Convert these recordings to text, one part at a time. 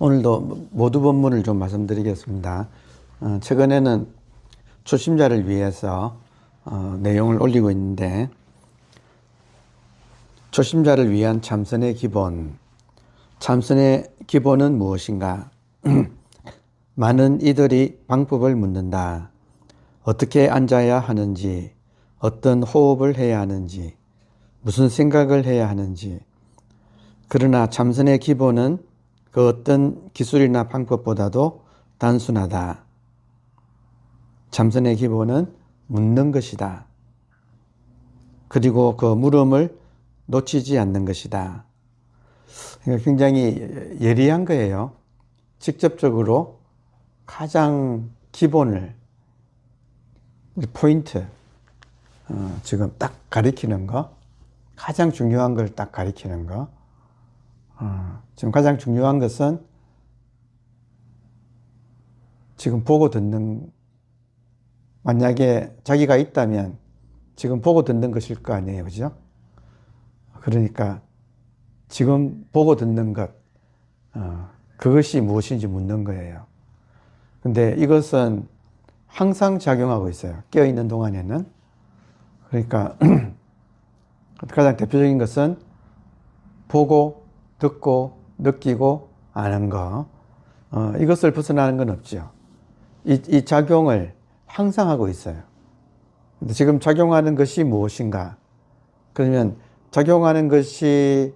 오늘도 모두 본문을 좀 말씀드리겠습니다. 최근에는 초심자를 위해서 내용을 올리고 있는데, 초심자를 위한 참선의 기본. 참선의 기본은 무엇인가? 많은 이들이 방법을 묻는다. 어떻게 앉아야 하는지, 어떤 호흡을 해야 하는지, 무슨 생각을 해야 하는지. 그러나 참선의 기본은 그 어떤 기술이나 방법보다도 단순하다. 참선의 기본은 묻는 것이다. 그리고 그 물음을 놓치지 않는 것이다. 굉장히 예리한 거예요. 직접적으로 가장 기본을, 포인트, 지금 딱 가리키는 거, 가장 중요한 걸 딱 가리키는 거. 지금 가장 중요한 것은 지금 보고 듣는, 만약에 자기가 있다면 지금 보고 듣는 것일 거 아니에요. 그죠? 그러니까 지금 보고 듣는 것, 그것이 무엇인지 묻는 거예요. 근데 이것은 항상 작용하고 있어요. 깨어있는 동안에는. 그러니까 가장 대표적인 것은 보고, 듣고, 느끼고, 아는 거. 이것을 벗어나는 건 없죠. 이 작용을 항상 하고 있어요. 근데 지금 작용하는 것이 무엇인가? 그러면 작용하는 것이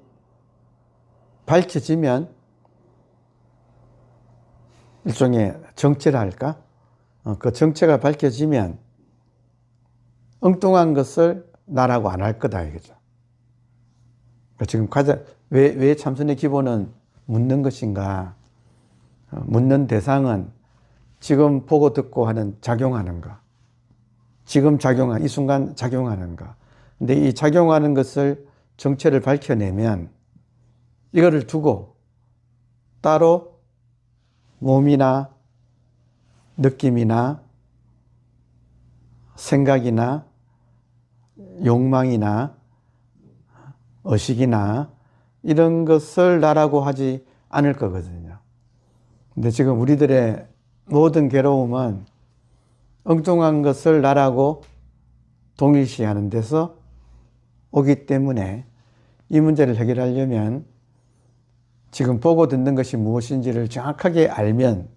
밝혀지면 일종의 정체라 할까? 그 정체가 밝혀지면 엉뚱한 것을 나라고 안 할 거다 이거죠. 지금 가장 왜 참선의 기본은 묻는 것인가? 묻는 대상은 지금 보고 듣고 하는 작용하는 거. 지금 이 순간 작용하는 거. 근데 이 작용하는 것을 정체를 밝혀내면 이거를 두고 따로 몸이나 느낌이나 생각이나 욕망이나 의식이나 이런 것을 나라고 하지 않을 거거든요. 근데 지금 우리들의 모든 괴로움은 엉뚱한 것을 나라고 동일시하는 데서 오기 때문에 이 문제를 해결하려면 지금 보고 듣는 것이 무엇인지를 정확하게 알면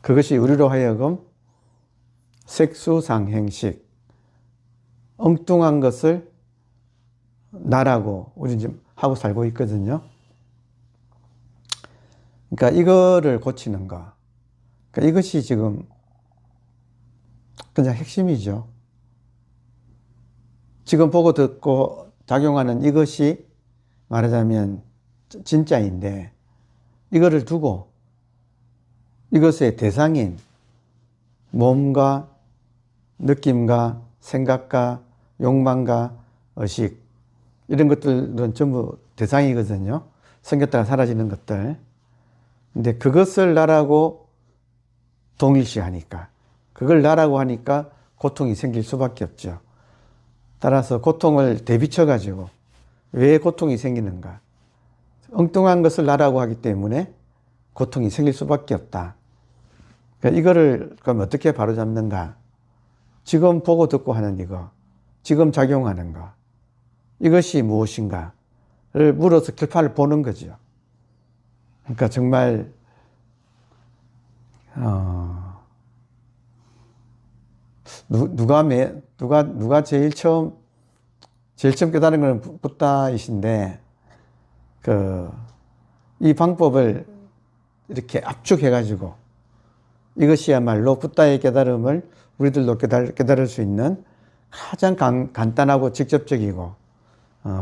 그것이 우리로 하여금 색수상행식, 엉뚱한 것을 나라고 우리 지금 하고 살고 있거든요. 그러니까 이거를 고치는 거. 그러니까 이것이 지금 그냥 핵심이죠. 지금 보고 듣고 작용하는 이것이 말하자면 진짜인데 이거를 두고 이것의 대상인 몸과 느낌과 생각과 욕망과 의식 이런 것들은 전부 대상이거든요. 생겼다가 사라지는 것들. 근데 그것을 나라고 동일시하니까, 그걸 나라고 하니까 고통이 생길 수밖에 없죠. 따라서 고통을 대비쳐 가지고 왜 고통이 생기는가? 엉뚱한 것을 나라고 하기 때문에 고통이 생길 수밖에 없다. 그러니까 이거를 그럼 어떻게 바로잡는가? 지금 보고 듣고 하는 이거, 지금 작용하는 거, 이것이 무엇인가를 물어서 결판을 보는 거죠. 그러니까 정말 누가 제일 처음 깨달은 건 붓다이신데 이 방법을 이렇게 압축해가지고 이것이야말로 붓다의 깨달음을 우리들도 깨달을 수 있는 가장 간단하고 직접적이고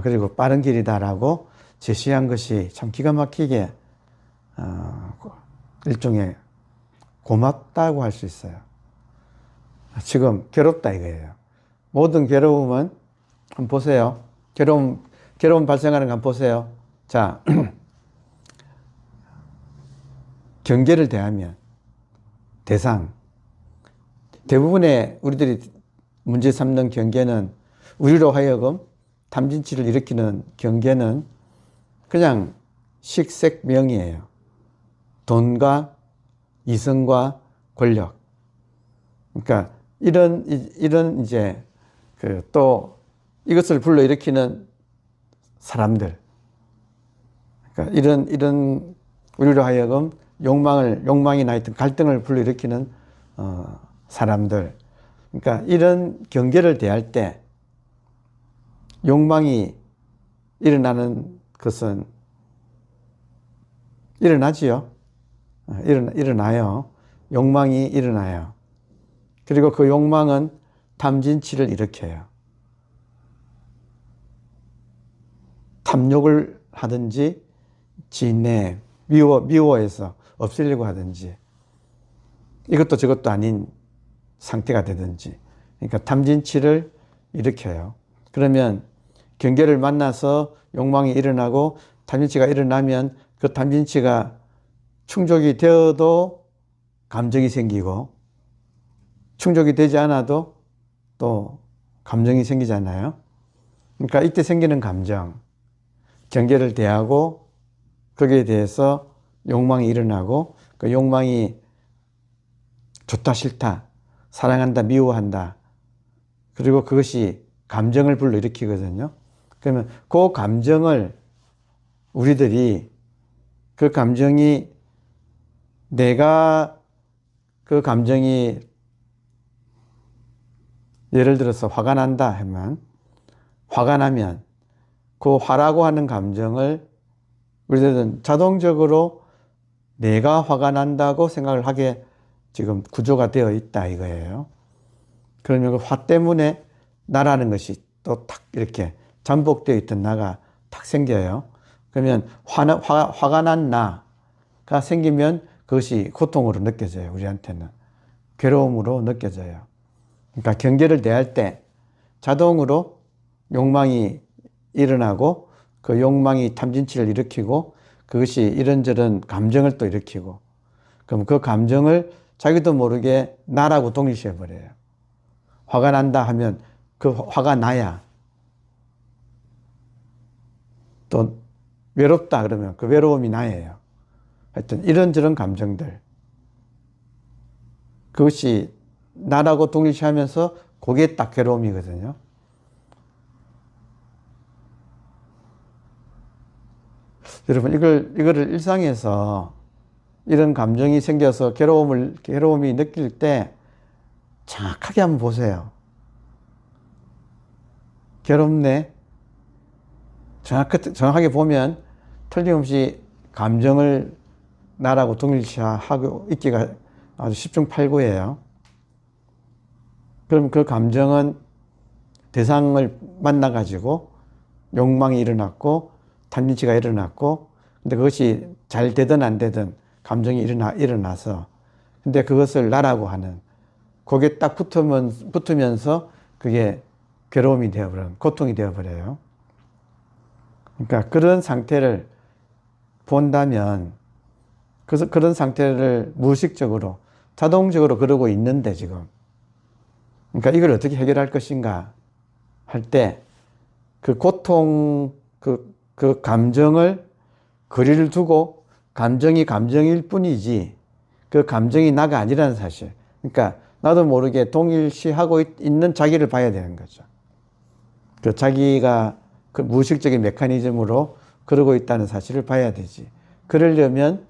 그리고 빠른 길이다라고 제시한 것이 참 기가 막히게 일종의 고맙다고 할 수 있어요. 지금 괴롭다 이거예요. 모든 괴로움은 한번 보세요. 괴로움 발생하는 거 한번 보세요. 자, 경계를 대하면 대상. 대부분의 우리들이 문제 삼는 경계는 우리로 하여금 탐진치를 일으키는 경계는 그냥 식색명이에요. 돈과 이성과 권력. 그러니까 이런 이제 또 이것을 불러일으키는 사람들. 그러니까 이런 우리로 하여금 욕망이나 하여튼 갈등을 불러일으키는 사람들. 그러니까 이런 경계를 대할 때 욕망이 일어나는 것은 일어나지요. 일어나요. 욕망이 일어나요. 그리고 그 욕망은 탐진치를 일으켜요. 탐욕을 하든지 지인에 미워해서 없애려고 하든지 이것도 저것도 아닌 상태가 되든지 그러니까 탐진치를 일으켜요. 그러면 경계를 만나서 욕망이 일어나고 탐진치가 일어나면 그 탐진치가 충족이 되어도 감정이 생기고 충족이 되지 않아도 또 감정이 생기잖아요. 그러니까 이때 생기는 감정, 경계를 대하고 거기에 대해서 욕망이 일어나고 그 욕망이 좋다 싫다, 사랑한다 미워한다 그리고 그것이 감정을 불러일으키거든요. 그러면 그 감정을 우리들이 그 감정이 내가 그 감정이 예를 들어서 화가 난다 하면 화가 나면 그 화라고 하는 감정을 우리들은 자동적으로 내가 화가 난다고 생각을 하게 지금 구조가 되어 있다 이거예요. 그러면 그 화 때문에 나라는 것이 또 탁 이렇게 잠복되어 있던 나가 탁 생겨요. 그러면 화가 난 나가 생기면 그것이 고통으로 느껴져요. 우리한테는. 괴로움으로 느껴져요. 그러니까 경계를 대할 때 자동으로 욕망이 일어나고 그 욕망이 탐진치를 일으키고 그것이 이런저런 감정을 또 일으키고 그럼 그 감정을 자기도 모르게 나라고 동일시해 버려요. 화가 난다 하면 그 화가 나야. 또 외롭다 그러면 그 외로움이 나예요. 하여튼 이런저런 감정들. 그것이 나라고 동일시하면서 그게 딱 괴로움이거든요. 여러분 이거를 일상에서 이런 감정이 생겨서 괴로움이 느낄 때 정확하게 한번 보세요. 괴롭네. 정확하게 보면 틀림없이 감정을 나라고 동일시하고 있기가 아주 십중팔구예요. 그럼 그 감정은 대상을 만나가지고 욕망이 일어났고 탐진치가 일어났고 근데 그것이 잘 되든 안 되든 감정이 일어나서 근데 그것을 나라고 하는 거기에 딱 붙으면서 그게 괴로움이 되어버려요. 고통이 되어버려요. 그러니까 그런 상태를 본다면 그런 상태를 무의식적으로 자동적으로 그러고 있는데 지금 그러니까 이걸 어떻게 해결할 것인가 할 때 그 고통 그 감정을 거리를 두고 감정이 감정일 뿐이지 그 감정이 나가 아니라는 사실. 그러니까 나도 모르게 동일시하고 있는 자기를 봐야 되는 거죠. 그 자기가 그 무의식적인 메커니즘으로 그러고 있다는 사실을 봐야 되지. 그러려면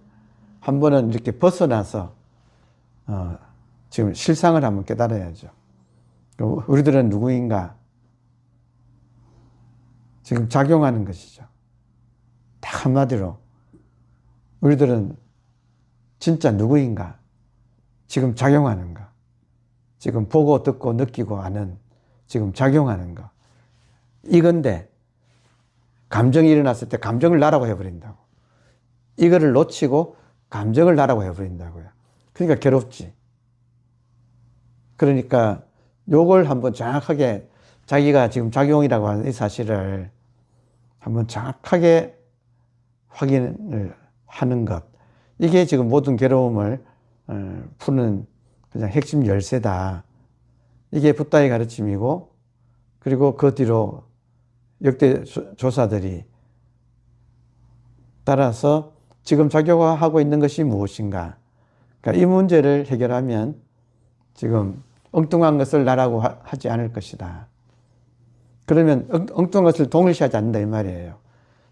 한 번은 이렇게 벗어나서 지금 실상을 한번 깨달아야죠. 우리들은 누구인가? 지금 작용하는 것이죠. 딱 한마디로 우리들은 진짜 누구인가? 지금 작용하는가? 지금 보고 듣고 느끼고 아는 지금 작용하는 거. 이건데 감정이 일어났을 때 감정을 나라고 해버린다고. 이거를 놓치고 감정을 나라고 해버린다고요. 그러니까 괴롭지. 그러니까 요걸 한번 정확하게 자기가 지금 작용이라고 하는 이 사실을 한번 정확하게 확인을 하는 것. 이게 지금 모든 괴로움을 푸는 그냥 핵심 열쇠다. 이게 붓다의 가르침이고 그리고 그 뒤로 역대 조사들이 따라서 지금 작용하고 있는 것이 무엇인가? 그러니까 이 문제를 해결하면 지금 엉뚱한 것을 나라고 하지 않을 것이다. 그러면 엉뚱한 것을 동일시하지 않는다 이 말이에요.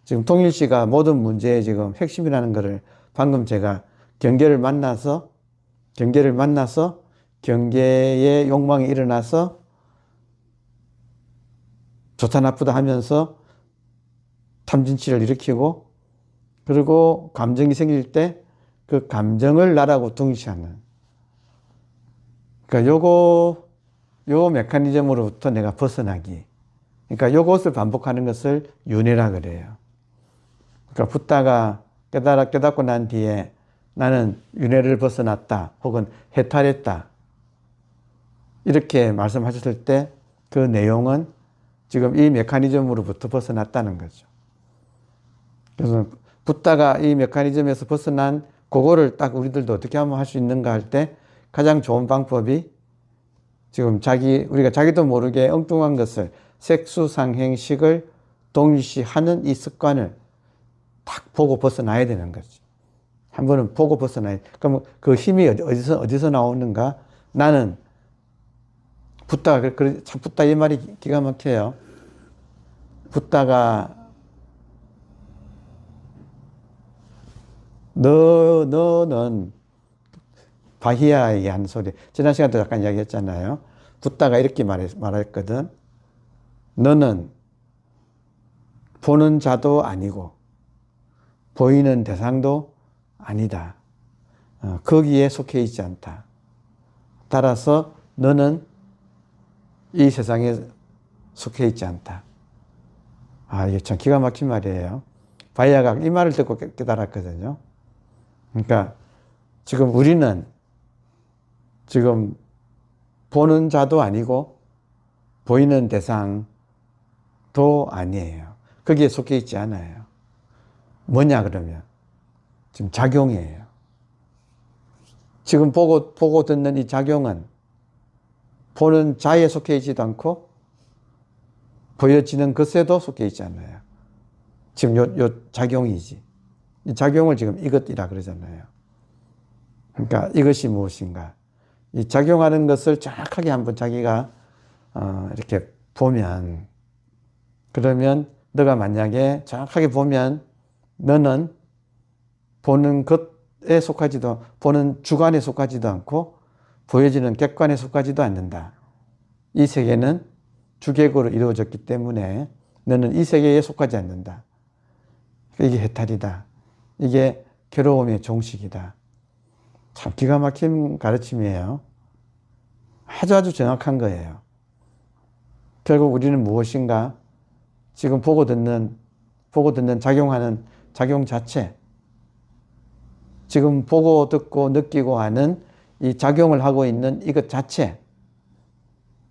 지금 동일시가 모든 문제의 지금 핵심이라는 것을 방금 제가 경계를 만나서 경계의 욕망이 일어나서 좋다 나쁘다 하면서 탐진치를 일으키고 그리고 감정이 생길 때 그 감정을 나라고 동일시하는. 그러니까 요 메커니즘으로부터 내가 벗어나기. 그러니까 요것을 반복하는 것을 윤회라 그래요. 그러니까 붓다가 깨닫고 난 뒤에 나는 윤회를 벗어났다 혹은 해탈했다 이렇게 말씀하셨을 때 그 내용은 지금 이 메커니즘으로부터 벗어났다는 거죠. 그래서 붓다가 이 메커니즘에서 벗어난 그거를 딱 우리들도 어떻게 하면 할 수 있는가 할 때 가장 좋은 방법이 지금 우리가 자기도 모르게 엉뚱한 것을 색수상행식을 동일시하는 이 습관을 딱 보고 벗어나야 되는 거지. 한 번은 보고 벗어나야 돼. 그럼 그 힘이 어디서 나오는가? 나는 참 붓다 이 말이 기가 막혀요. 붓다가 너는 바히야에게 한 소리. 지난 시간에도 잠깐 이야기했잖아요. 붓다가 이렇게 말했거든. 너는 보는 자도 아니고 보이는 대상도 아니다. 거기에 속해 있지 않다. 따라서 너는 이 세상에 속해 있지 않다. 이게 참 기가 막힌 말이에요. 바히야가 이 말을 듣고 깨달았거든요. 그러니까 지금 우리는 지금 보는 자도 아니고 보이는 대상도 아니에요. 거기에 속해 있지 않아요. 뭐냐 그러면 지금 작용이에요. 지금 보고 듣는 이 작용은 보는 자에 속해 있지도 않고 보여지는 것에도 속해 있지 않아요. 지금 요 작용이지. 이 작용을 지금 이것이라 그러잖아요. 그러니까 이것이 무엇인가? 이 작용하는 것을 정확하게 한번 자기가 이렇게 보면, 그러면 너가 만약에 정확하게 보면 너는 보는 것에 속하지도, 보는 주관에 속하지도 않고 보여지는 객관에 속하지도 않는다. 이 세계는 주객으로 이루어졌기 때문에 너는 이 세계에 속하지 않는다. 이게 해탈이다. 이게 괴로움의 종식이다. 참 기가 막힌 가르침이에요. 아주 정확한 거예요. 결국 우리는 무엇인가? 지금 보고 듣는 작용하는 작용 자체, 지금 보고 듣고 느끼고 하는 이 작용을 하고 있는 이것 자체,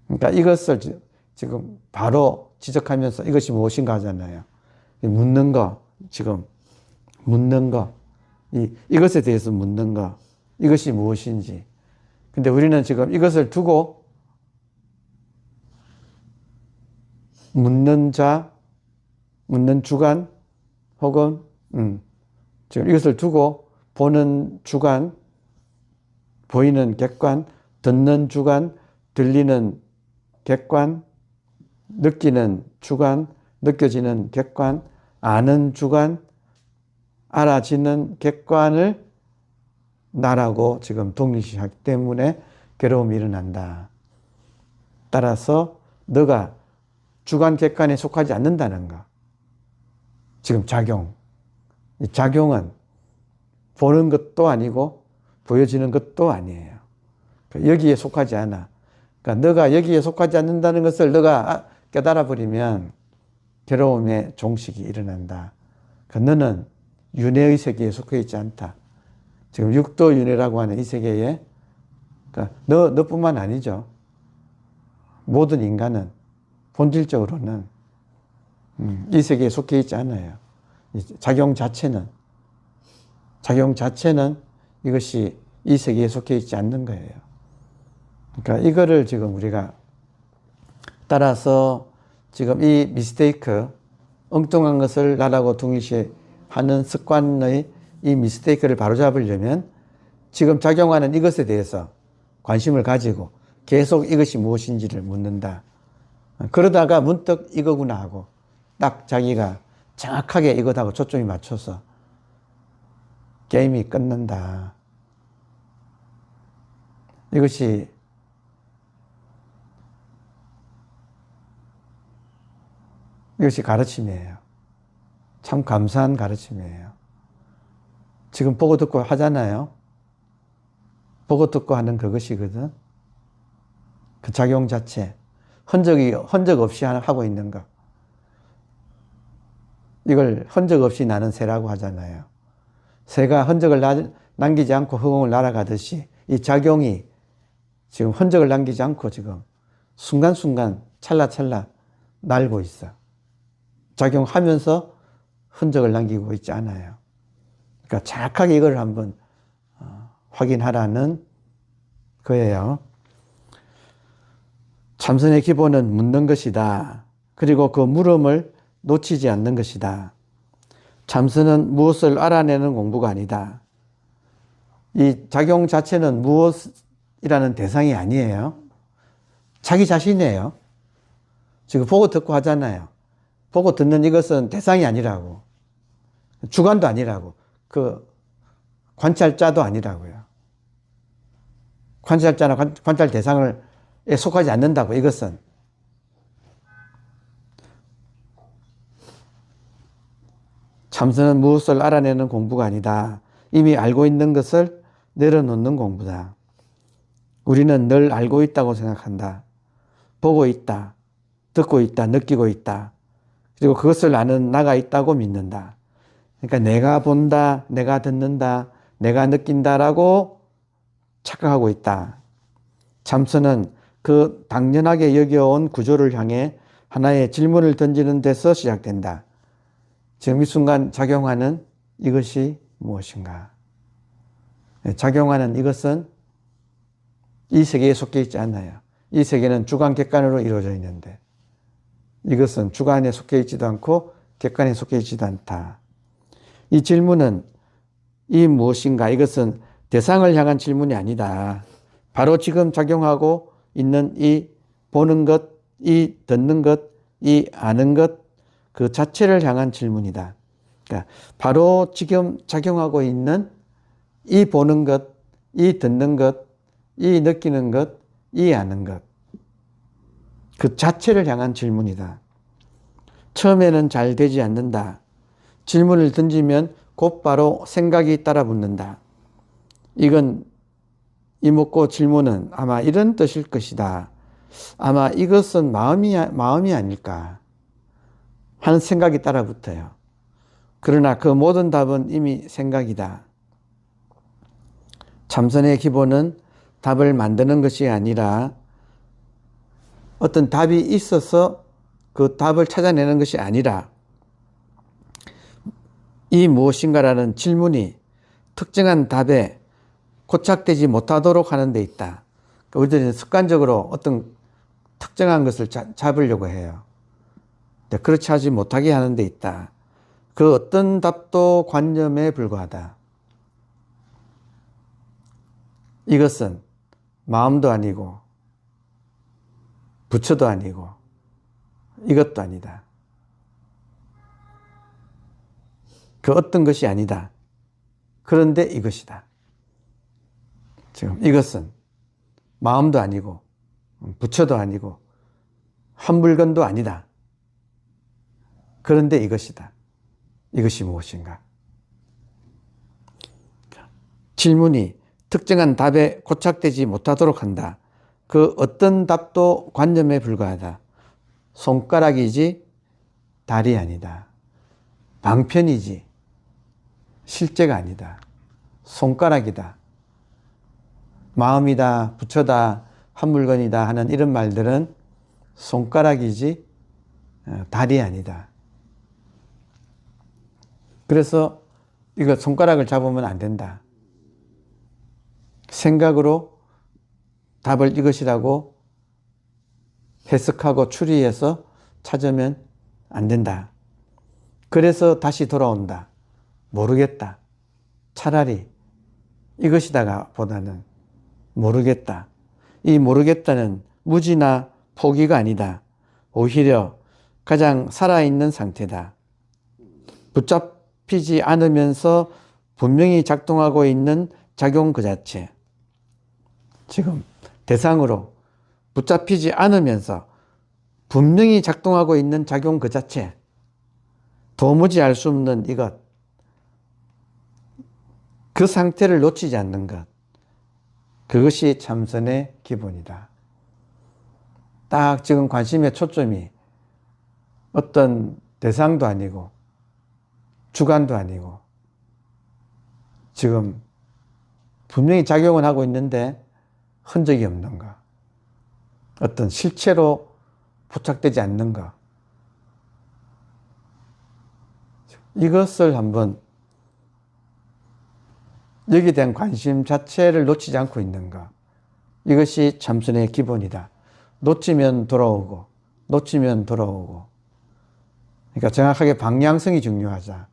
그러니까 이것을 지금 바로 지적하면서 이것이 무엇인가 하잖아요. 묻는 거, 지금 묻는 거, 이것에 대해서 묻는 거, 이것이 무엇인지. 근데 우리는 지금 이것을 두고 묻는 자, 묻는 주관, 혹은 지금 이것을 두고 보는 주관, 보이는 객관, 듣는 주관, 들리는 객관, 느끼는 주관, 느껴지는 객관, 아는 주관, 알아지는 객관을 나라고 지금 동일시하기 때문에 괴로움이 일어난다. 따라서 너가 주관 객관에 속하지 않는다는 거. 지금 작용. 이 작용은 보는 것도 아니고 보여지는 것도 아니에요. 여기에 속하지 않아. 그러니까 너가 여기에 속하지 않는다는 것을 너가 깨달아 버리면 괴로움의 종식이 일어난다. 그러니까 너는 윤회의 세계에 속해 있지 않다. 지금 육도 윤회라고 하는 이 세계에, 그러니까 너뿐만 아니죠. 모든 인간은 본질적으로는 이 세계에 속해 있지 않아요. 작용 자체는 이것이 이 세계에 속해 있지 않는 거예요. 그러니까 이거를 지금 우리가 따라서 지금 이 미스테이크, 엉뚱한 것을 나라고 동일시하는 하는 습관의 이 미스테이크를 바로잡으려면 지금 작용하는 이것에 대해서 관심을 가지고 계속 이것이 무엇인지를 묻는다. 그러다가 문득 이거구나 하고 딱 자기가 정확하게 이것하고 초점이 맞춰서 게임이 끝난다. 이것이 가르침이에요. 참 감사한 가르침이에요. 지금 보고 듣고 하잖아요. 보고 듣고 하는 그것이거든. 그 작용 자체. 흔적 없이 하고 있는 거. 이걸 흔적 없이 나는 새라고 하잖아요. 새가 흔적을 남기지 않고 허공을 날아가듯이 이 작용이 지금 흔적을 남기지 않고 지금 순간순간 찰나찰나 날고 있어. 작용하면서 흔적을 남기고 있지 않아요. 그러니까 정확하게 이걸 한번 확인하라는 거예요. 참선의 기본은 묻는 것이다. 그리고 그 물음을 놓치지 않는 것이다. 참선은 무엇을 알아내는 공부가 아니다. 이 작용 자체는 무엇이라는 대상이 아니에요. 자기 자신이에요. 지금 보고 듣고 하잖아요. 보고 듣는 이것은 대상이 아니라고. 주관도 아니라고. 그 관찰자도 아니라고요. 관찰자나 관찰 대상에 속하지 않는다고, 이것은. 참선은 무엇을 알아내는 공부가 아니다. 이미 알고 있는 것을 내려놓는 공부다. 우리는 늘 알고 있다고 생각한다. 보고 있다. 듣고 있다. 느끼고 있다. 그리고 그것을 아는 나가 있다고 믿는다. 그러니까 내가 본다, 내가 듣는다, 내가 느낀다라고 착각하고 있다. 참선은 그 당연하게 여겨온 구조를 향해 하나의 질문을 던지는 데서 시작된다. 지금 이 순간 작용하는 이것이 무엇인가? 작용하는 이것은 이 세계에 속해 있지 않아요. 이 세계는 주관, 객관으로 이루어져 있는데 이것은 주관에 속해 있지도 않고 객관에 속해 있지도 않다. 이 질문은 이 무엇인가? 이것은 대상을 향한 질문이 아니다. 바로 지금 작용하고 있는 이 보는 것, 이 듣는 것, 이 아는 것, 그 자체를 향한 질문이다. 그러니까 바로 지금 작용하고 있는 이 보는 것, 이 듣는 것, 이 느끼는 것, 이 아는 것, 그 자체를 향한 질문이다. 처음에는 잘 되지 않는다. 질문을 던지면 곧바로 생각이 따라붙는다. 이건 이먹고 질문은 아마 이런 뜻일 것이다. 아마 이것은 마음이 아닐까 하는 생각이 따라붙어요. 그러나 그 모든 답은 이미 생각이다. 참선의 기본은 답을 만드는 것이 아니라 어떤 답이 있어서 그 답을 찾아내는 것이 아니라 이 무엇인가라는 질문이 특정한 답에 고착되지 못하도록 하는 데 있다. 우리들은 습관적으로 어떤 특정한 것을 잡으려고 해요. 그렇지 하지 못하게 하는 데 있다. 그 어떤 답도 관념에 불과하다. 이것은 마음도 아니고 부처도 아니고 이것도 아니다. 그 어떤 것이 아니다. 그런데 이것이다. 지금 이것은 마음도 아니고 부처도 아니고 한 물건도 아니다. 그런데 이것이다. 이것이 무엇인가? 질문이 특정한 답에 고착되지 못하도록 한다. 그 어떤 답도 관념에 불과하다. 손가락이지 달이 아니다. 방편이지 실제가 아니다. 손가락이다. 마음이다, 부처다, 한 물건이다 하는 이런 말들은 손가락이지 달이 아니다. 그래서 이거 손가락을 잡으면 안 된다. 생각으로 답을 이것이라고 해석하고 추리해서 찾으면 안 된다. 그래서 다시 돌아온다. 모르겠다. 차라리 이것이다가 보다는 모르겠다. 이 모르겠다는 무지나 포기가 아니다. 오히려 가장 살아있는 상태다. 붙잡히지 않으면서 분명히 작동하고 있는 작용 그 자체. 지금 대상으로 붙잡히지 않으면서 분명히 작동하고 있는 작용 그 자체. 도무지 알 수 없는 이것. 그 상태를 놓치지 않는 것. 그것이 참선의 기본이다. 딱 지금 관심의 초점이 어떤 대상도 아니고 주관도 아니고 지금 분명히 작용은 하고 있는데 흔적이 없는 것. 어떤 실체로 포착되지 않는 것. 이것을 한번 여기에 대한 관심 자체를 놓치지 않고 있는 것. 이것이 참선의 기본이다. 놓치면 돌아오고 놓치면 돌아오고. 그러니까 정확하게 방향성이 중요하자.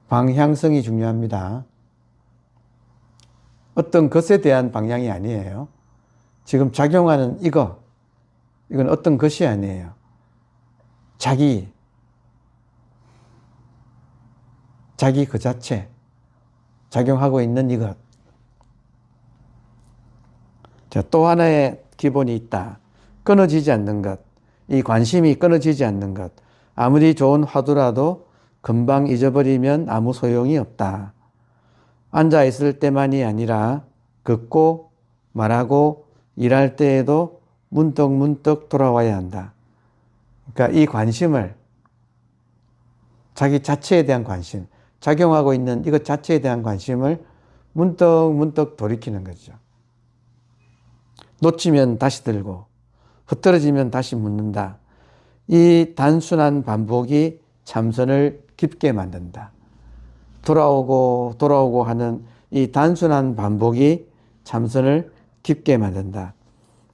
방향성이 중요합니다. 어떤 것에 대한 방향이 아니에요. 지금 작용하는 이건 어떤 것이 아니에요. 자기 그 자체, 작용하고 있는 이것. 자, 또 하나의 기본이 있다. 끊어지지 않는 것. 이 관심이 끊어지지 않는 것. 아무리 좋은 화두라도 금방 잊어버리면 아무 소용이 없다. 앉아 있을 때만이 아니라 걷고 말하고 일할 때에도 문득문득 돌아와야 한다. 그러니까 이 관심을, 자기 자체에 대한 관심, 작용하고 있는 이것 자체에 대한 관심을 문득문득 돌이키는 거죠. 놓치면 다시 들고 흐트러지면 다시 묻는다. 이 단순한 반복이 참선을 깊게 만든다. 돌아오고 돌아오고 하는 이 단순한 반복이 참선을 깊게 만든다.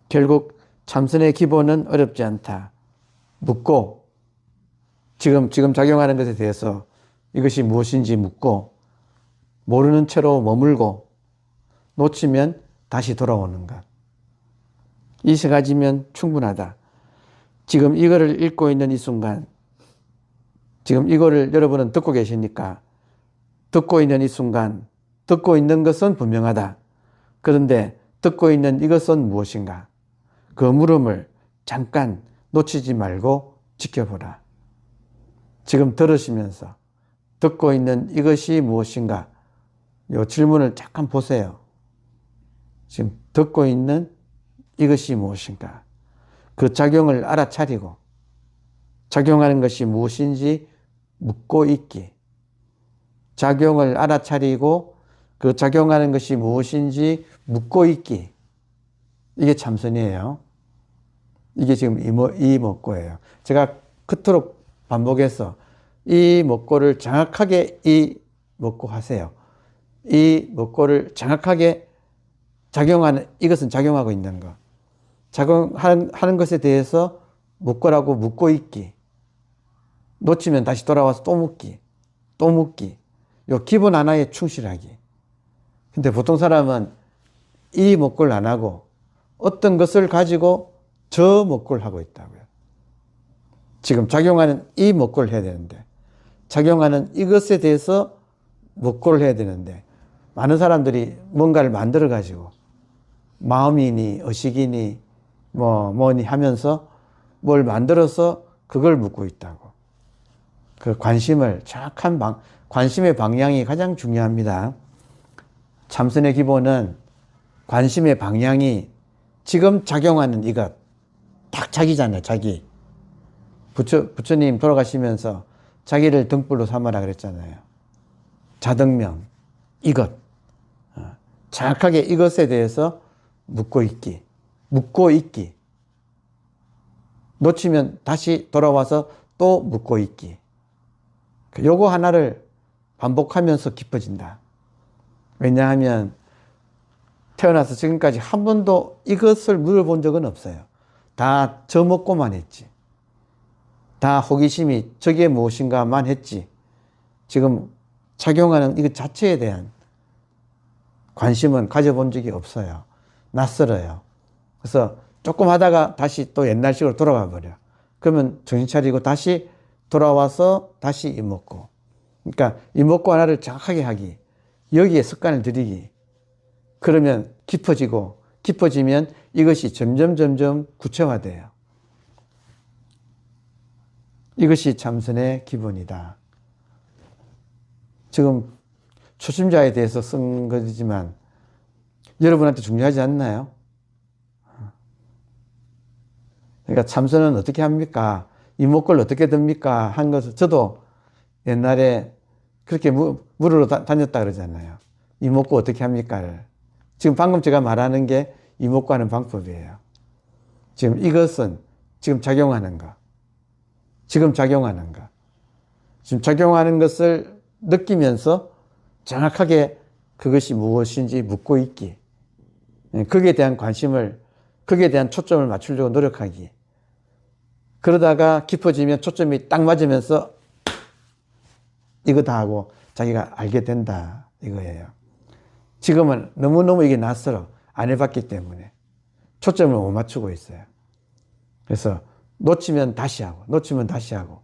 결국 참선의 기본은 어렵지 않다. 묻고 지금 작용하는 것에 대해서 이것이 무엇인지 묻고 모르는 채로 머물고 놓치면 다시 돌아오는 것. 이 세 가지면 충분하다. 지금 이거를 읽고 있는 이 순간, 지금 이거를 여러분은 듣고 계시니까 듣고 있는 이 순간, 듣고 있는 것은 분명하다. 그런데 듣고 있는 이것은 무엇인가? 그 물음을 잠깐 놓치지 말고 지켜보라. 지금 들으시면서 듣고 있는 이것이 무엇인가? 이 질문을 잠깐 보세요. 지금 듣고 있는 이것이 무엇인가? 그 작용을 알아차리고 작용하는 것이 무엇인지 묻고 있기. 작용을 알아차리고 그 작용하는 것이 무엇인지 묻고 있기. 이게 참선이에요. 이게 지금 이 먹고예요. 제가 그토록 반복해서 이 먹고를 정확하게 이 먹고 하세요. 이 먹고를 정확하게 작용하는, 이것은 작용하고 있는 것. 작용하는 것에 대해서 먹고라고 묻고 있기. 놓치면 다시 돌아와서 또 묻기. 또 묻기. 요 기본 하나에 충실하기. 근데 보통 사람은 이 먹고를 안 하고 어떤 것을 가지고 저 먹고를 하고 있다고요. 지금 작용하는 이 먹고를 해야 되는데, 작용하는 이것에 대해서 먹고를 해야 되는데, 많은 사람들이 뭔가를 만들어 가지고 마음이니 의식이니 뭐니 하면서 뭘 만들어서 그걸 묻고 있다고. 그 관심을 정확한 관심의 방향이 가장 중요합니다. 참선의 기본은 관심의 방향이 지금 작용하는 이것, 딱 자기잖아요. 자기. 부처님 돌아가시면서 자기를 등불로 삼아라 그랬잖아요. 자등명, 이것. 정확하게 이것에 대해서 묻고 있기. 놓치면 다시 돌아와서 또 묻고 있기. 요거 하나를 반복하면서 깊어진다. 왜냐하면 태어나서 지금까지 한 번도 이것을 물어본 적은 없어요. 다 저 먹고만 했지. 다 호기심이 저게 무엇인가만 했지. 지금 작용하는 이것 자체에 대한 관심은 가져본 적이 없어요. 낯설어요. 그래서 조금 하다가 다시 또 옛날식으로 돌아가 버려. 그러면 정신 차리고 다시 돌아와서 다시 이목구. 그러니까 이목구 하나를 정확하게 하기. 여기에 습관을 들이기. 그러면 깊어지고 깊어지면 이것이 점점 구체화돼요. 이것이 참선의 기본이다. 지금 초심자에 대해서 쓴 거지만 여러분한테 중요하지 않나요? 그러니까 참선은 어떻게 합니까? 이목구를 어떻게 듭니까? 한 것을 저도 옛날에 그렇게 물으러 다녔다 그러잖아요. 이목구 어떻게 합니까? 지금 방금 제가 말하는 게 이목구 하는 방법이에요. 지금 이것은 지금 작용하는 거. 지금 작용하는 거. 지금 작용하는 것을 느끼면서 정확하게 그것이 무엇인지 묻고 있기. 거기에 대한 관심을, 거기에 대한 초점을 맞추려고 노력하기. 그러다가 깊어지면 초점이 딱 맞으면서 이거다 하고 자기가 알게 된다. 이거예요. 지금은 너무너무 이게 낯설어. 안 해봤기 때문에. 초점을 못 맞추고 있어요. 그래서 놓치면 다시 하고, 놓치면 다시 하고.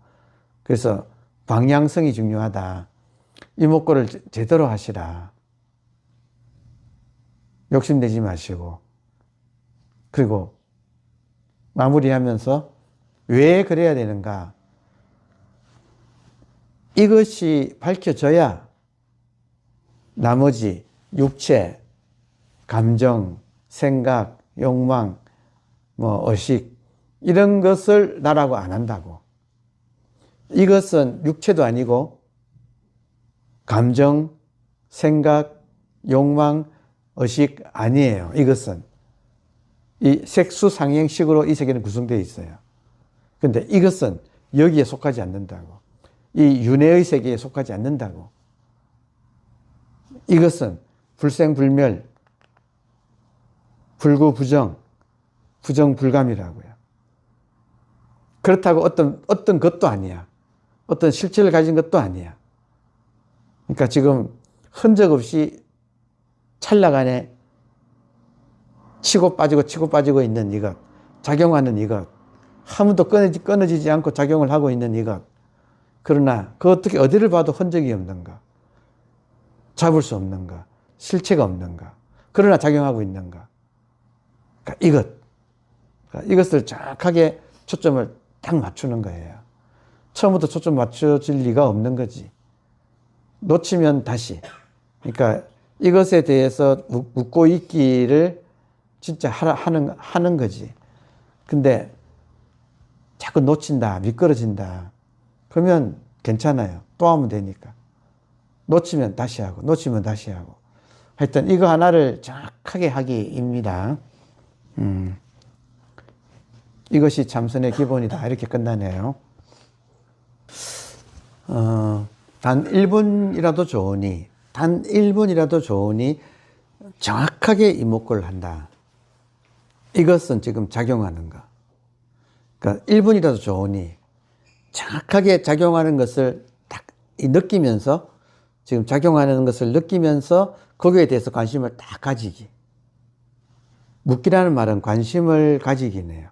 그래서 방향성이 중요하다. 이목구를 제대로 하시라. 욕심내지 마시고. 그리고 마무리하면서 왜 그래야 되는가? 이것이 밝혀져야 나머지 육체, 감정, 생각, 욕망, 의식 이런 것을 나라고 안 한다고. 이것은 육체도 아니고 감정, 생각, 욕망, 의식 아니에요. 이것은 이 색수상행식으로 이 세계는 구성되어 있어요. 그런데 이것은 여기에 속하지 않는다고. 이 윤회의 세계에 속하지 않는다고. 이것은 불생불멸, 불구부정, 부정불감이라고요. 그렇다고 어떤 것도 아니야. 어떤 실체를 가진 것도 아니야. 그러니까 지금 흔적 없이 찰나간에 치고 빠지고 있는 이것, 작용하는 이것, 아무도 끊어지지 않고 작용을 하고 있는 이것. 그러나 그 어떻게 어디를 봐도 흔적이 없는가? 잡을 수 없는가? 실체가 없는가? 그러나 작용하고 있는가? 그러니까 이것을 정확하게 초점을 딱 맞추는 거예요. 처음부터 초점 맞춰질 리가 없는 거지. 놓치면 다시. 그러니까 이것에 대해서 묻고 있기를 진짜 하는 거지. 근데 자꾸 놓친다, 미끄러진다. 그러면 괜찮아요. 또 하면 되니까. 놓치면 다시 하고, 놓치면 다시 하고. 하여튼 이거 하나를 정확하게 하기입니다. 이것이 참선의 기본이다. 이렇게 끝나네요. 단 1분이라도 좋으니 정확하게 이목구를 한다. 이것은 지금 작용하는 거. 그러니까 1분이라도 좋으니 정확하게 작용하는 것을 딱 느끼면서 지금 작용하는 것을 느끼면서 거기에 대해서 관심을 딱 가지기. 묻기라는 말은 관심을 가지기네요.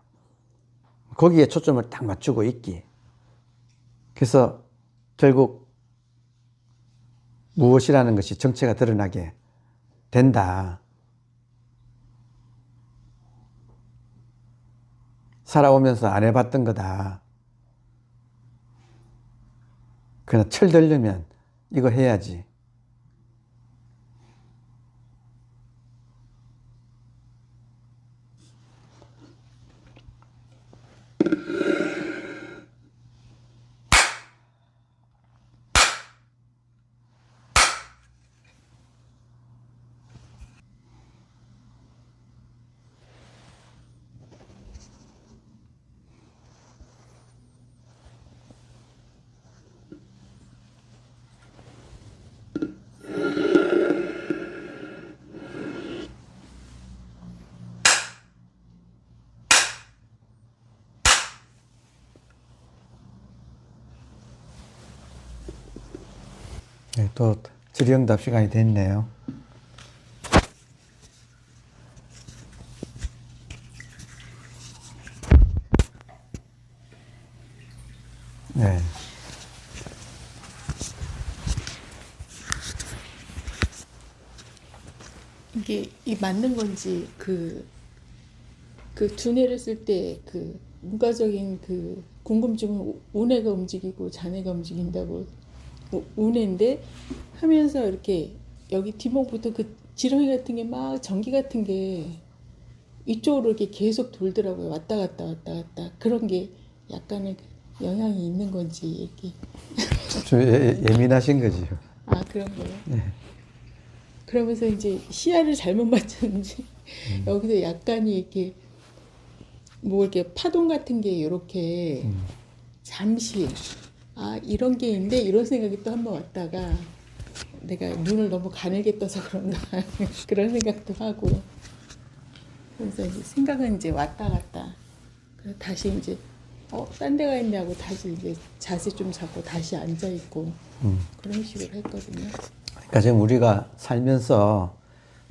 거기에 초점을 딱 맞추고 있기. 그래서 결국 무엇이라는 것이 정체가 드러나게 된다. 살아오면서 안 해봤던 거다. 그냥 철들려면 이거 해야지. 네, 또 질의응답 시간이 됐네요. 네. 이게 이 맞는 건지 그 두뇌를 쓸 때 그 문과적인 그 궁금증은 우뇌가 움직이고 자뇌가 움직인다고 우뇌인데 하면서 이렇게 여기 뒷목부터 그 지렁이 같은 게 막 전기 같은 게 이쪽으로 이렇게 계속 돌더라고요. 왔다 갔다 왔다 갔다 그런 게 약간의 영향이 있는 건지 이렇게 좀 예민하신 거지요. 아 그런 거예요. 그러면서 이제 시야를 잘못 맞췄는지 여기서 약간이 이렇게 뭐 이렇게 파동 같은 게 이렇게 잠시 아 이런 게 있는데 이런 생각이 또 한 번 왔다가 내가 눈을 너무 가늘게 떠서 그런가 그런 생각도 하고 그래서 이제 생각은 이제 왔다 갔다 그래서 다시 이제 딴 데가 있냐고 다시 이제 자세 좀 잡고 다시 앉아 있고 그런 식으로 했거든요. 그러니까 지금 우리가 살면서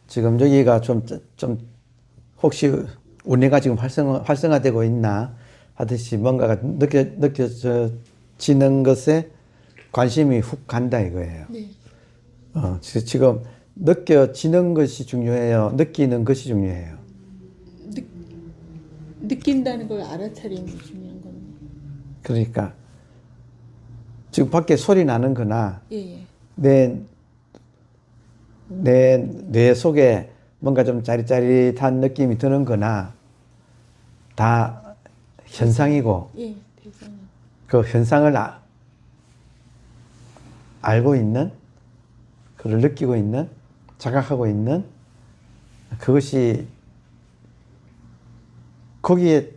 지금 여기가 좀 혹시 운해가 지금 활성화되고 있나 하듯이 뭔가가 느껴지는 것에 관심이 훅 간다 이거예요. 네. 지금 느껴지는 것이 중요해요. 느끼는 것이 중요해요. 느낀다는 걸 알아차리는 게 중요한 겁니다. 그러니까 지금 밖에 소리 나는 거나 예. 내 뇌 속에 뭔가 좀 짜릿짜릿한 느낌이 드는 거나 다 현상이고 예, 대상. 그 현상을 알고 있는 그걸 느끼고 있는 자각하고 있는 그것이 거기에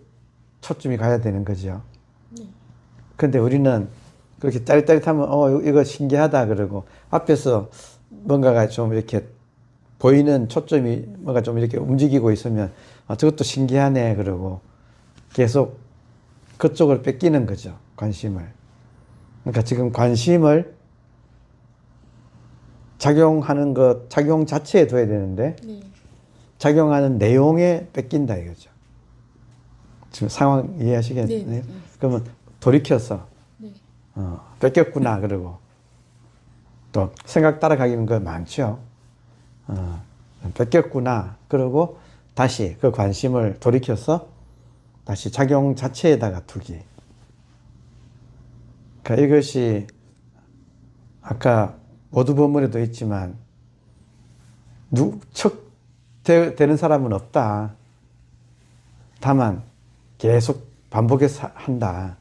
초점이 가야 되는 거죠. 근데 우리는 그렇게 짜릿짜릿하면 이거 신기하다 그러고 앞에서 뭔가가 좀 이렇게 보이는 초점이 뭔가 좀 이렇게 움직이고 있으면 저것도 신기하네 그러고 계속 그쪽을 뺏기는 거죠. 관심을. 그러니까 지금 관심을 작용하는 것, 작용 자체에 둬야 되는데 네. 작용하는 내용에 뺏긴다 이거죠. 지금 상황 이해하시겠네요? 네. 그러면 돌이켜서 네. 뺏겼구나 그러고 또 생각 따라가기는 거 많죠. 뺏겼구나 그러고 다시 그 관심을 돌이켜서 다시 작용 자체에다가 두기. 그러니까 이것이 아까 모두 본문에도 있지만 되는 사람은 없다. 다만 계속 반복해서 한다.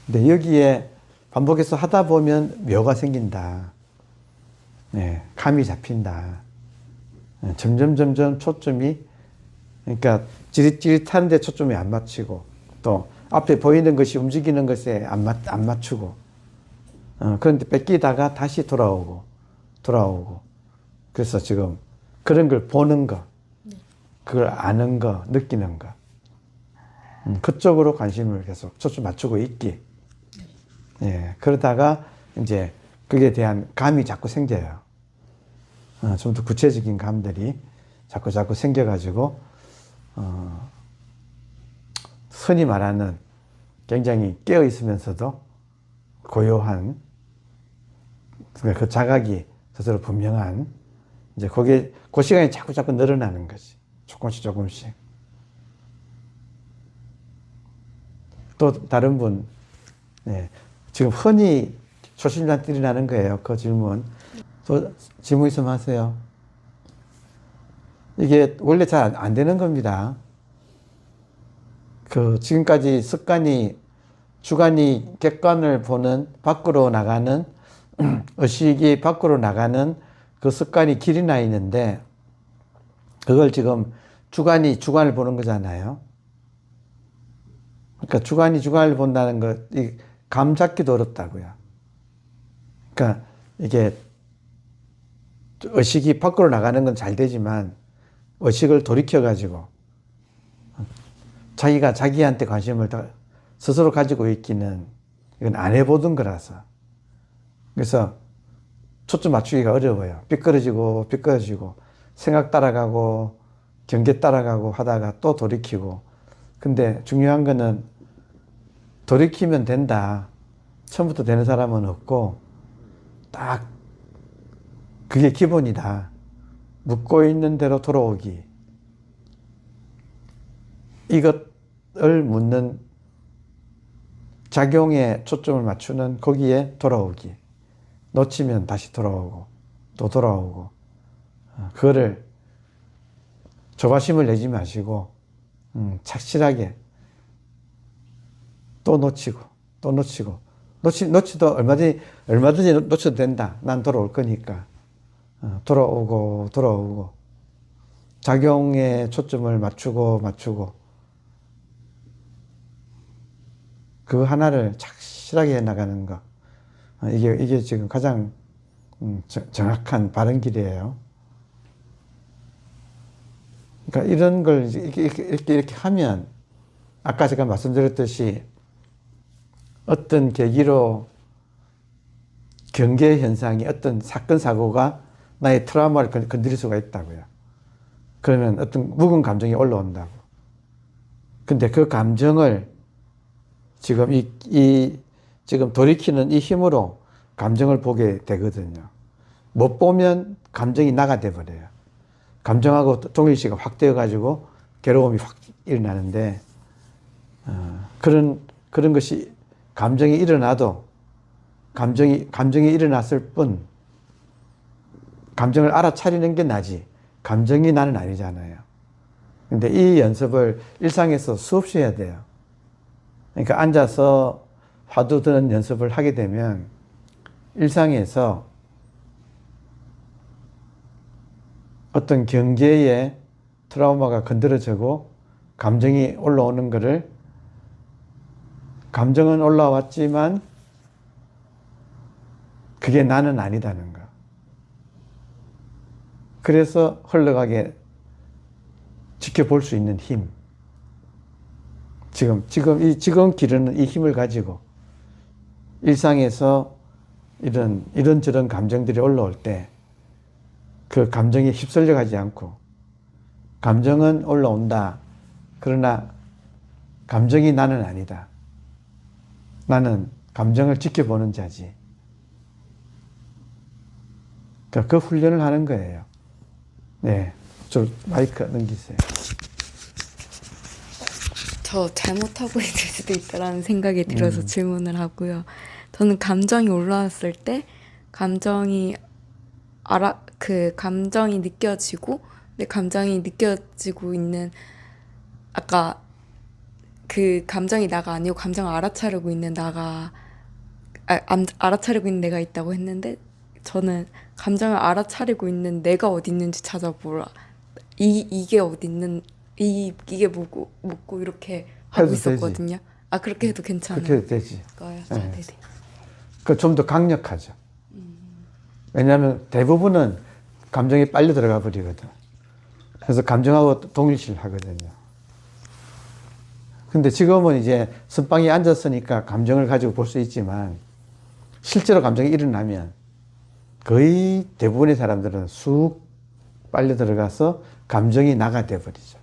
근데 여기에 반복해서 하다 보면 묘가 생긴다. 네, 감이 잡힌다. 점점 초점이 그러니까 찌릿찌릿한데 초점이 안 맞추고 또 앞에 보이는 것이 움직이는 것에 안 맞추고 그런데 뺏기다가 다시 돌아오고 그래서 지금 그런 걸 보는 거 그걸 아는 거 느끼는 거 그쪽으로 관심을 계속 초점 맞추고 있기. 예, 그러다가 이제 그에 대한 감이 자꾸 생겨요. 좀 더 구체적인 감들이 자꾸 생겨가지고 흔히 말하는 굉장히 깨어 있으면서도 고요한 그 자각이 스스로 분명한 이제 그 시간이 자꾸 늘어나는 거지. 조금씩. 또 다른 분, 네. 지금 흔히 초심자들이 나는 거예요. 그 질문. 또 질문 있으면 하세요. 이게 원래 잘 안 되는 겁니다. 지금까지 습관이 주관이 객관을 보는 밖으로 나가는 의식이 밖으로 나가는 그 습관이 길이 나 있는데 그걸 지금 주관이 주관을 보는 거잖아요. 그러니까 주관이 주관을 본다는 것, 감 잡기도 어렵다고요. 그러니까 이게 의식이 밖으로 나가는 건 잘 되지만 의식을 돌이켜가지고 자기가 자기한테 관심을 더 스스로 가지고 있기는 이건 안 해보던 거라서 그래서 초점 맞추기가 어려워요. 삐끄러지고 삐끄러지고 생각 따라가고 경계 따라가고 하다가 또 돌이키고. 근데 중요한 거는 돌이키면 된다. 처음부터 되는 사람은 없고 딱 그게 기본이다. 묻고 있는 대로 돌아오기. 이것을 묻는 작용에 초점을 맞추는 거기에 돌아오기. 놓치면 다시 돌아오고 또 돌아오고. 그거를 조바심을 내지 마시고 착실하게 또 놓치고 또 놓치고 놓치도 얼마든지 놓쳐도 된다. 난 돌아올 거니까. 돌아오고 돌아오고 작용에 초점을 맞추고 그 하나를 착실하게 해나가는 거. 이게 지금 가장 정확한 바른 길이에요. 그러니까 이런 걸 이렇게 하면 아까 제가 말씀드렸듯이 어떤 계기로 경계 현상이 어떤 사건 사고가 나의 트라우마를 건드릴 수가 있다고요. 그러면 어떤 묵은 감정이 올라온다고. 근데 그 감정을 지금 지금 돌이키는 이 힘으로 감정을 보게 되거든요. 못 보면 감정이 나가돼 버려요. 감정하고 동일시가 확 되어가지고 괴로움이 확 일어나는데, 그런 것이 감정이 일어나도 감정이 일어났을 뿐, 감정을 알아차리는 게 나지, 감정이 나는 아니잖아요. 근데 이 연습을 일상에서 수없이 해야 돼요. 그러니까 앉아서 화두 드는 연습을 하게 되면 일상에서 어떤 경계에 트라우마가 건드려지고 감정이 올라오는 것을, 감정은 올라왔지만 그게 나는 아니다는 거. 그래서 흘러가게 지켜볼 수 있는 힘. 지금 기르는 이 힘을 가지고 일상에서 이런저런 감정들이 올라올 때 그 감정에 휩쓸려 가지 않고, 감정은 올라온다. 그러나 감정이 나는 아니다. 나는 감정을 지켜보는 자지. 그러니까 그 훈련을 하는 거예요. 네. 저 마이크 넘기세요. 저 잘못하고 있을 수도 있다라는 생각이 들어서 질문을 하고요. 저는 감정이 올라왔을 때 감정이 느껴지고, 내 감정이 느껴지고 있는, 아까 그 감정이 나가 아니고 감정을 알아차리고 있는 알아차리고 있는 내가 있다고 했는데, 저는 감정을 알아차리고 있는 내가 어디 있는지 찾아보라. 이게 어디 있는, 이게 뭐고 이렇게 하고 있었거든요. 되지. 그렇게 해도 괜찮아요? 그렇게 해도 되지. 네. 그 좀 더 강력하죠. 왜냐하면 대부분은 감정이 빨리 들어가 버리거든. 그래서 감정하고 동일시를 하거든요. 근데 지금은 이제 선방에 앉았으니까 감정을 가지고 볼 수 있지만, 실제로 감정이 일어나면 거의 대부분의 사람들은 쑥 빨려 들어가서 감정이 나가돼 버리죠.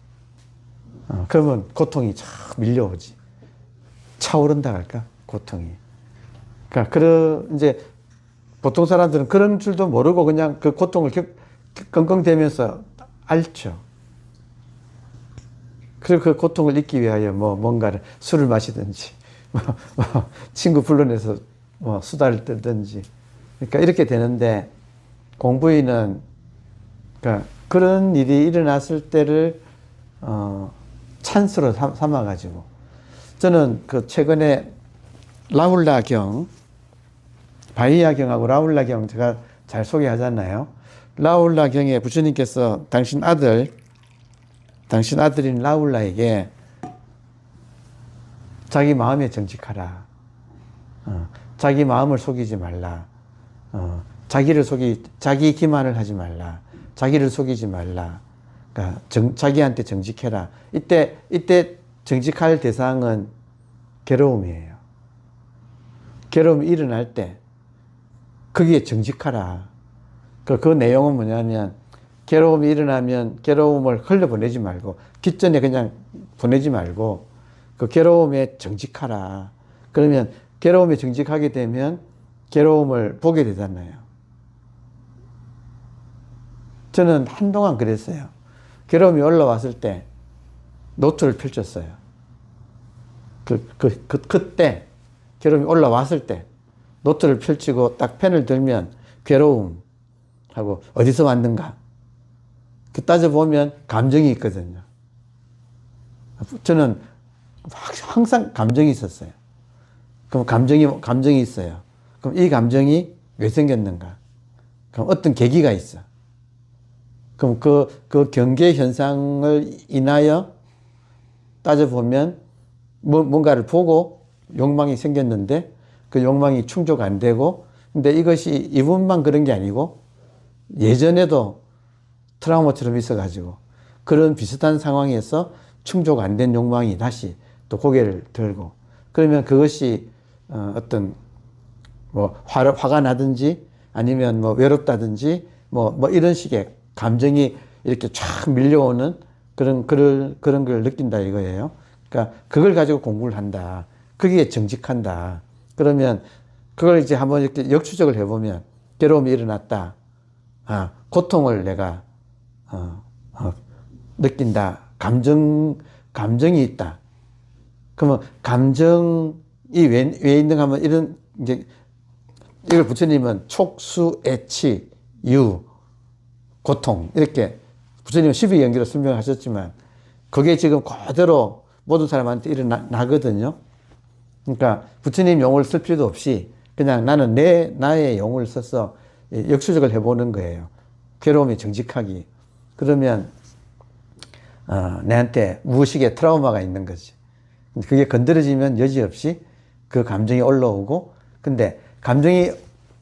그러면 고통이 쫙 밀려오지. 차오른다 할까? 고통이. 그러니까 이제 보통 사람들은 그런 줄도 모르고 그냥 그 고통을 끙끙대면서 앓죠. 그리고 그 고통을 잊기 위하여 뭔가를 술을 마시든지, 친구 불러내서 수다를 떨든지. 그러니까 이렇게 되는데, 공부인은 그러니까 그런 일이 일어났을 때를 찬스로 삼아가지고, 저는 그 최근에 라울라경, 바이아경하고 라울라경 제가 잘 소개하잖아요. 라울라경에 부처님께서 당신 아들인 라울라에게 자기 마음에 정직하라. 자기 마음을 속이지 말라. 자기 기만을 하지 말라. 자기를 속이지 말라. 그러니까 자기한테 정직해라. 이때 정직할 대상은 괴로움이에요. 괴로움이 일어날 때 거기에 정직하라. 그 내용은 뭐냐면 괴로움이 일어나면 괴로움을 흘려보내지 말고 깃전에 그냥 보내지 말고 그 괴로움에 정직하라. 그러면 괴로움에 정직하게 되면 괴로움을 보게 되잖아요. 저는 한동안 그랬어요. 괴로움이 올라왔을 때 노트를 펼쳤어요. 그때 괴로움이 올라왔을 때 노트를 펼치고 딱 펜을 들면 괴로움하고 어디서 왔는가? 따져보면 감정이 있거든요. 저는 항상 감정이 있었어요. 그럼 감정이 있어요. 그럼 이 감정이 왜 생겼는가? 그럼 어떤 계기가 있어. 그럼 그 경계 현상을 인하여 따져보면 뭔가를 보고 욕망이 생겼는데 그 욕망이 충족 안 되고 근데 이것이 이분만 그런 게 아니고 예전에도 트라우마처럼 있어가지고 그런 비슷한 상황에서 충족 안 된 욕망이 다시 또 고개를 들고 그러면 그것이 어떤 뭐 화가 나든지 아니면 뭐 외롭다든지 뭐 이런 식의 감정이 이렇게 쫙 밀려오는 그런 걸 느낀다 이거예요. 그러니까 그걸 가지고 공부를 한다. 거기에 정직한다. 그러면 그걸 이제 한번 이렇게 역추적을 해보면 괴로움이 일어났다. 고통을 내가 느낀다. 감정이 있다. 그러면 감정이 왜 있는가 하면 이런 이제 이걸 부처님은 촉수애치 유 고통 이렇게 부처님은 12연기로 설명하셨지만 그게 지금 그대로 모든 사람한테 일어나거든요. 그러니까 부처님 용어를 쓸 필요도 없이 그냥 나는 나의 용어를 써서 역추적을 해보는 거예요. 괴로움이 정직하기. 그러면 내한테 무의식의 트라우마가 있는 거지. 그게 건드려지면 여지없이 그 감정이 올라오고 근데 감정이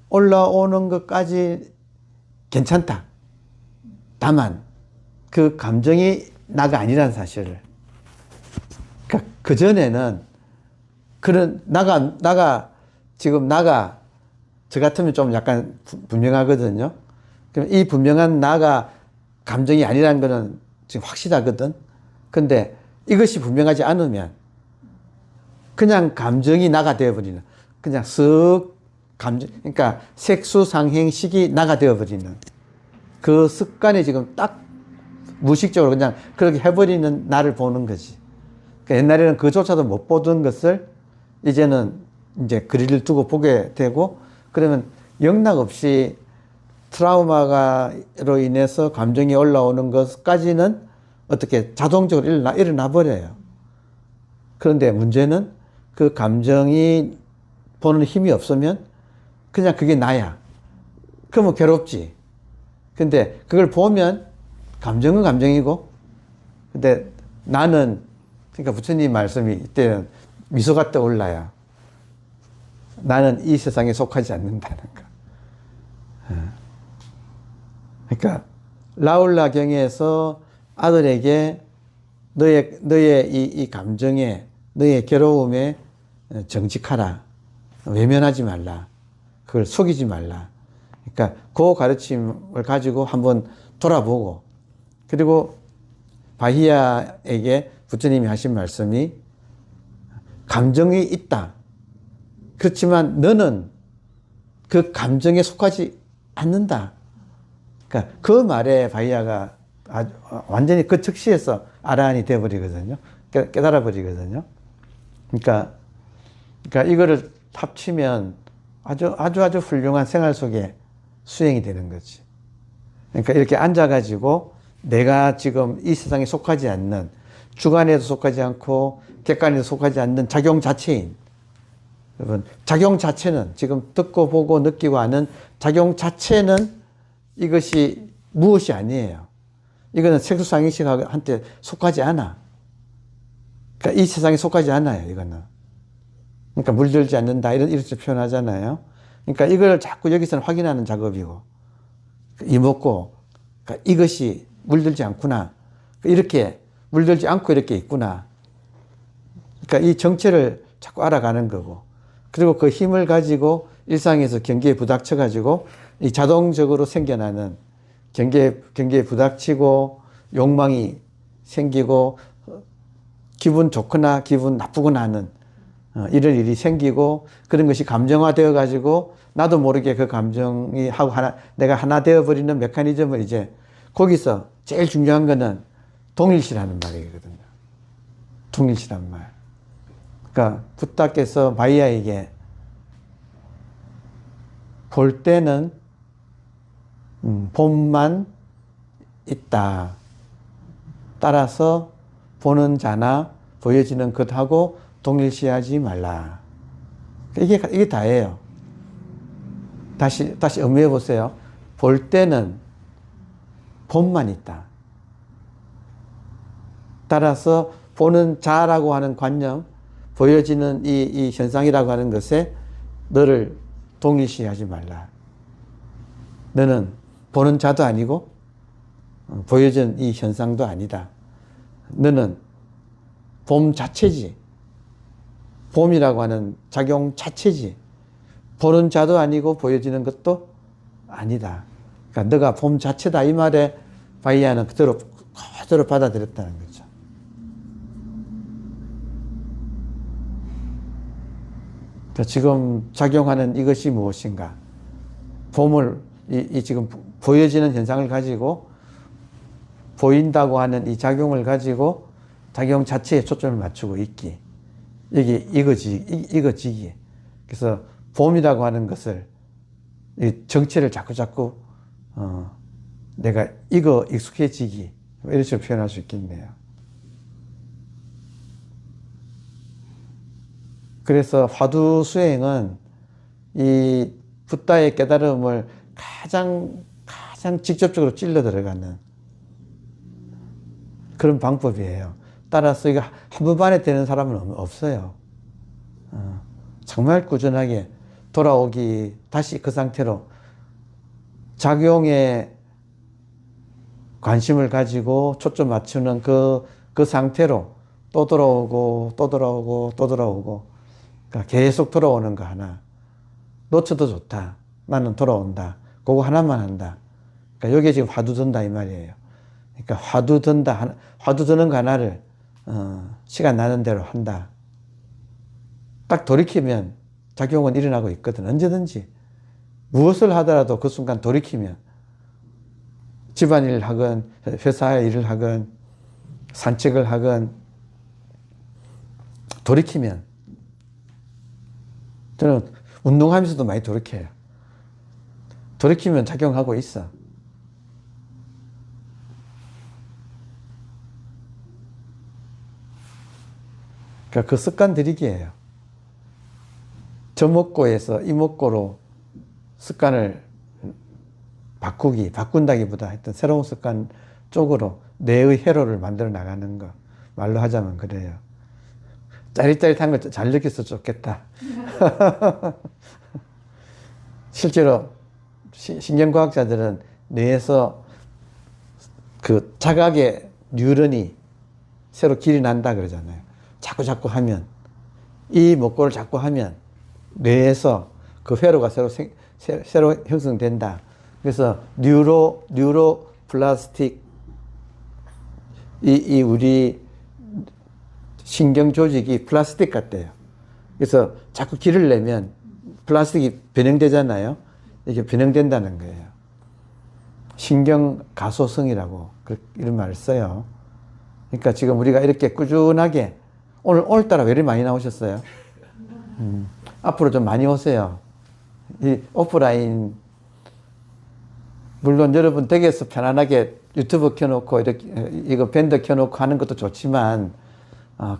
올라오는 것까지 괜찮다. 다만 그 감정이 나가 아니라는 사실을 그러니까 그전에는 그런 지금 저 같으면 좀 약간 분명하거든요. 그럼 이 분명한 나가 감정이 아니라는 거는 지금 확실하거든. 근데 이것이 분명하지 않으면 그냥 감정이 나가 되어버리는 그냥 그러니까 색수상행식이 나가 되어버리는 그 습관이 지금 딱 무의식적으로 그냥 그렇게 해버리는 나를 보는 거지. 그러니까 옛날에는 그조차도 못 보던 것을 이제는 이제 거리를 두고 보게 되고 그러면 영락 없이 트라우마로 인해서 감정이 올라오는 것까지는 어떻게 자동적으로 일어나 버려요. 그런데 문제는 그 감정이 보는 힘이 없으면 그냥 그게 나야. 그러면 괴롭지. 근데 그걸 보면 감정은 감정이고 근데 나는 그러니까 부처님 말씀이 이때는 미소가 떠올라요. 나는 이 세상에 속하지 않는다는 거. 그러니까 라울라 경에서 아들에게 너의 이 감정에 너의 괴로움에 정직하라. 외면하지 말라. 그걸 속이지 말라. 그러니까 그 가르침을 가지고 한번 돌아보고 그리고 바히야에게 부처님이 하신 말씀이 감정이 있다. 그렇지만 너는 그 감정에 속하지 않는다. 그러니까 그 말에 바히야가 완전히 그 즉시에서 아라한이 되어버리거든요. 깨달아버리거든요. 그러니까 이거를 합치면 아주 훌륭한 생활 속에 수행이 되는 거지. 그러니까 이렇게 앉아가지고 내가 지금 이 세상에 속하지 않는 주관에도 속하지 않고 객관에도 속하지 않는 작용 자체인 여러분 작용 자체는 지금 듣고 보고 느끼고 하는 작용 자체는 이것이 무엇이 아니에요. 이거는 색수상행식한테 속하지 않아. 그러니까 이 세상에 속하지 않아요. 이거는. 그러니까 물들지 않는다 이렇게 표현하잖아요. 그러니까 이걸 자꾸 여기서는 확인하는 작업이고 이먹고 그러니까 이것이 물들지 않구나. 이렇게 물들지 않고 이렇게 있구나. 그러니까 이 정체를 자꾸 알아가는 거고 그리고 그 힘을 가지고 일상에서 경계에 부닥쳐가지고 이 자동적으로 생겨나는 경계에 부닥치고 욕망이 생기고 기분 좋거나 기분 나쁘거나 하는 이런 일이 생기고 그런 것이 감정화되어 가지고 나도 모르게 그 감정이 하고 내가 하나 되어버리는 메커니즘을 이제 거기서 제일 중요한 거는 동일시라는 말이거든요. 동일시란 말. 그러니까 붓다께서 바이아에게 볼 때는 봄만 있다. 따라서 보는 자나 보여지는 것하고 동일시하지 말라. 이게 다예요. 다시 음미해 보세요. 볼 때는 봄만 있다. 따라서 보는 자라고 하는 관념, 보여지는 이 현상이라고 하는 것에 너를 동일시하지 말라. 너는 보는 자도 아니고 보여진 이 현상도 아니다. 너는 봄 자체지. 봄이라고 하는 작용 자체지. 보는 자도 아니고 보여지는 것도 아니다. 그러니까 너가 봄 자체다 이 말에 바이아는 그대로 받아들였다는 거죠. 그러니까 지금 작용하는 이것이 무엇인가? 봄을 이 지금 보여지는 현상을 가지고 보인다고 하는 이 작용을 가지고 작용 자체에 초점을 맞추고 있기. 이게 이거지기. 그래서 봄이라고 하는 것을 이 정체를 자꾸 내가 익숙해지기 이런 식으로 표현할 수 있겠네요. 그래서 화두 수행은 이 붓다의 깨달음을 가장 직접적으로 찔러 들어가는 그런 방법이에요. 따라서 이거 한 번 만에 되는 사람은 없어요. 정말 꾸준하게 돌아오기, 다시 그 상태로 작용에 관심을 가지고 초점 맞추는 그 상태로 또 돌아오고 또 돌아오고 또 돌아오고, 그러니까 계속 돌아오는 거 하나. 놓쳐도 좋다. 나는 돌아온다. 그거 하나만 한다. 그러니까 이게 지금 화두 든다 이 말이에요. 그러니까 화두 든다, 화두 드는 거 하나를 시간 나는 대로 한다. 딱 돌이키면 작용은 일어나고 있거든. 언제든지 무엇을 하더라도 그 순간 돌이키면, 집안일 하건 회사의 일을 하건 산책을 하건 돌이키면, 저는 운동하면서도 많이 돌이켜요. 돌이키면 작용하고 있어. 그러니까 그 습관 들이기예요. 저먹고에서 이먹고로 습관을 바꾼다기보다 하여튼 새로운 습관 쪽으로 뇌의 회로를 만들어 나가는 거. 말로 하자면 그래요. 짜릿짜릿한 걸 잘 느껴서 좋겠다. 실제로 신경과학자들은 뇌에서 그 자각의 뉴런이 새로 길이 난다 그러잖아요. 자꾸 하면, 이 먹고를 자꾸 하면 뇌에서 그 회로가 새로 형성된다. 그래서 뉴로 플라스틱, 이 우리 신경 조직이 플라스틱 같대요. 그래서 자꾸 길을 내면 플라스틱이 변형되잖아요. 이게 변형된다는 거예요. 신경 가소성이라고 이런 말을 써요. 그러니까 지금 우리가 이렇게 꾸준하게 오늘따라 왜 이렇게 많이 나오셨어요? 앞으로 좀 많이 오세요. 이 오프라인, 물론 여러분 댁에서 편안하게 유튜브 켜놓고 이거 밴드 켜놓고 하는 것도 좋지만,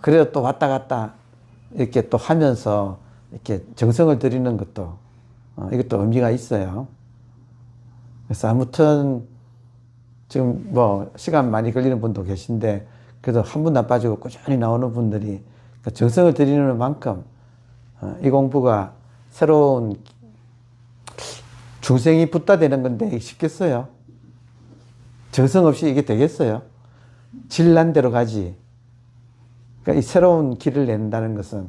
그래도 또 왔다 갔다 이렇게 또 하면서 이렇게 정성을 들이는 것도 이것도 의미가 있어요. 그래서 아무튼 지금 뭐 시간 많이 걸리는 분도 계신데 그래도 한 분도 안 빠지고 꾸준히 나오는 분들이 정성을 들이는 만큼 이 공부가 새로운 중생이 붓다 되는 건데 쉽겠어요? 정성 없이 이게 되겠어요? 질난 대로 가지. 그러니까 이 새로운 길을 낸다는 것은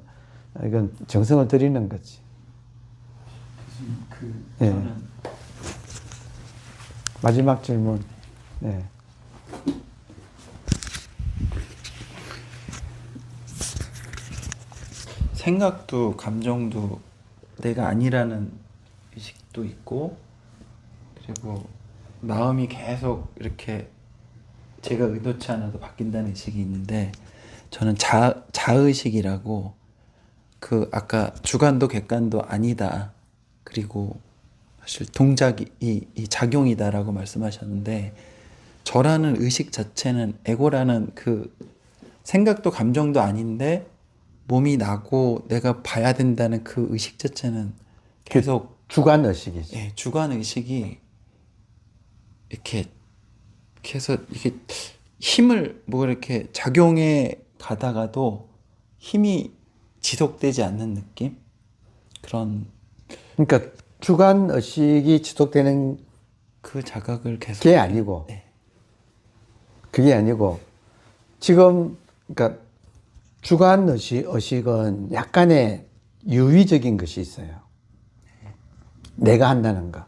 이건 정성을 들이는 거지. 예. 저는 마지막 질문. 네. 생각도 감정도 내가 아니라는 의식도 있고, 그리고 마음이 계속 이렇게 제가 의도치 않아도 바뀐다는 의식이 있는데, 저는 자의식이라고, 그 아까 주관도 객관도 아니다, 그리고 사실 동작이 이 작용이다라고 말씀하셨는데, 저라는 의식 자체는 에고라는 그 생각도 감정도 아닌데 몸이 나고 내가 봐야 된다는 그 의식 자체는 계속 주관 의식이죠. 예, 주관 의식이 이렇게 해서 이게 힘을 뭐 이렇게 작용해 가다가도 힘이 지속되지 않는 느낌? 그런 그러니까 주관 의식이 지속되는 그 자각을 계속 게 아니고, 네. 그게 아니고, 지금, 그러니까 주관 의식은 약간의 유의적인 것이 있어요. 내가 한다는 거.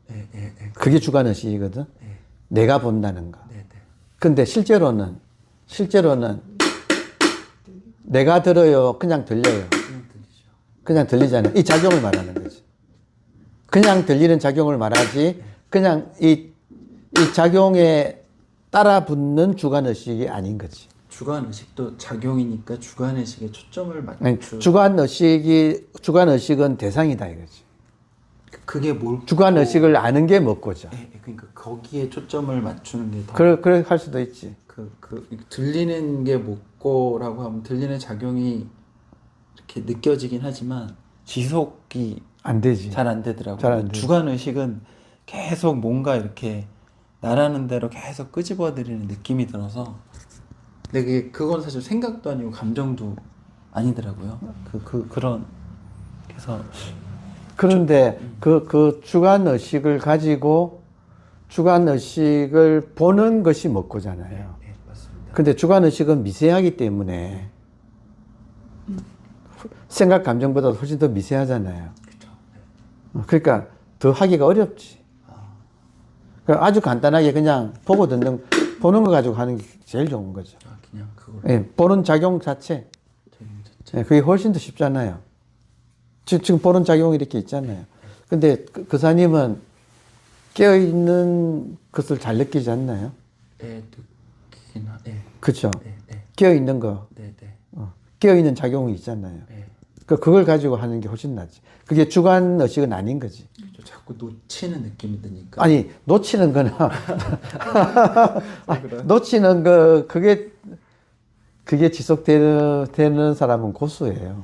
네, 네, 네. 그게 주관 의식이거든. 네. 내가 본다는 거. 네, 네. 근데 실제로는 내가 들어요, 그냥 들려요. 그냥 들리잖아요. 이 작용을 말하는 거지. 그냥 들리는 작용을 말하지, 그냥 이 작용에 따라 붙는 주관 의식이 아닌 거지. 주관 의식도 작용이니까 주관 의식에 초점을 아니, 맞추. 주관 의식은 대상이다 이거지. 그게 뭘? 주관 의식을 아는 게 먹고죠. 예, 그러니까 거기에 초점을 맞추는 게 더. 그래 할 수도 있지. 들리는 게 뭐고라고 하면 들리는 작용이 이렇게 느껴지긴 하지만 지속이 안 되지. 잘 안 되더라고요. 잘안 돼. 주관 의식은 계속 뭔가 이렇게 나라는 대로 계속 끄집어들이는 느낌이 들어서, 근데 그건 사실 생각도 아니고 감정도 아니더라고요. 그런 그래서 그런데 그 주관 의식을 가지고 주관 의식을 보는 것이 먹고잖아요. 네, 맞습니다. 근데 주관 의식은 미세하기 때문에 생각 감정보다 훨씬 더 미세하잖아요. 그렇죠. 그러니까 더 하기가 어렵지. 그러니까 아주 간단하게 그냥 보는 거 가지고 하는 게 제일 좋은 거죠. 그냥 그걸 예, 보는 작용 자체. 예, 그게 훨씬 더 쉽잖아요. 지금 보는 작용이 이렇게 있잖아요. 근데 그 사님은 깨어있는 것을 잘 느끼지 않나요? 느끼긴 네. 그렇죠. 네, 네, 깨어있는 거, 네, 네, 깨어있는 작용이 있잖아요. 네. 그걸 가지고 하는 게 훨씬 낫지. 그게 주관 의식은 아닌 거지. 그렇죠. 자꾸 놓치는 느낌이 드니까. 아니, 놓치는 거나, 놓치는 거, 그게 지속되는 사람은 고수예요.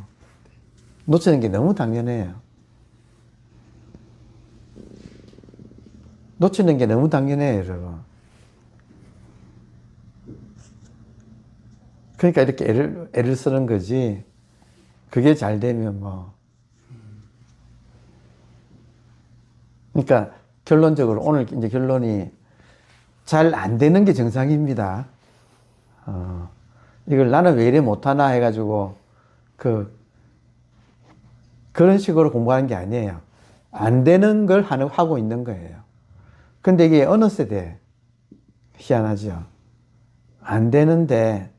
놓치는 게 너무 당연해요. 놓치는 게 너무 당연해요, 여러분. 그러니까 이렇게 애를 쓰는 거지. 그게 잘 되면 뭐. 그러니까 결론적으로 오늘 이제 결론이 잘 안 되는 게 정상입니다. 이걸 나는 왜 이래 못하나 해가지고 그런 식으로 공부하는 게 아니에요. 안 되는 걸 하고 있는 거예요. 근데 이게 어느 세대 희한하죠. 안 되는데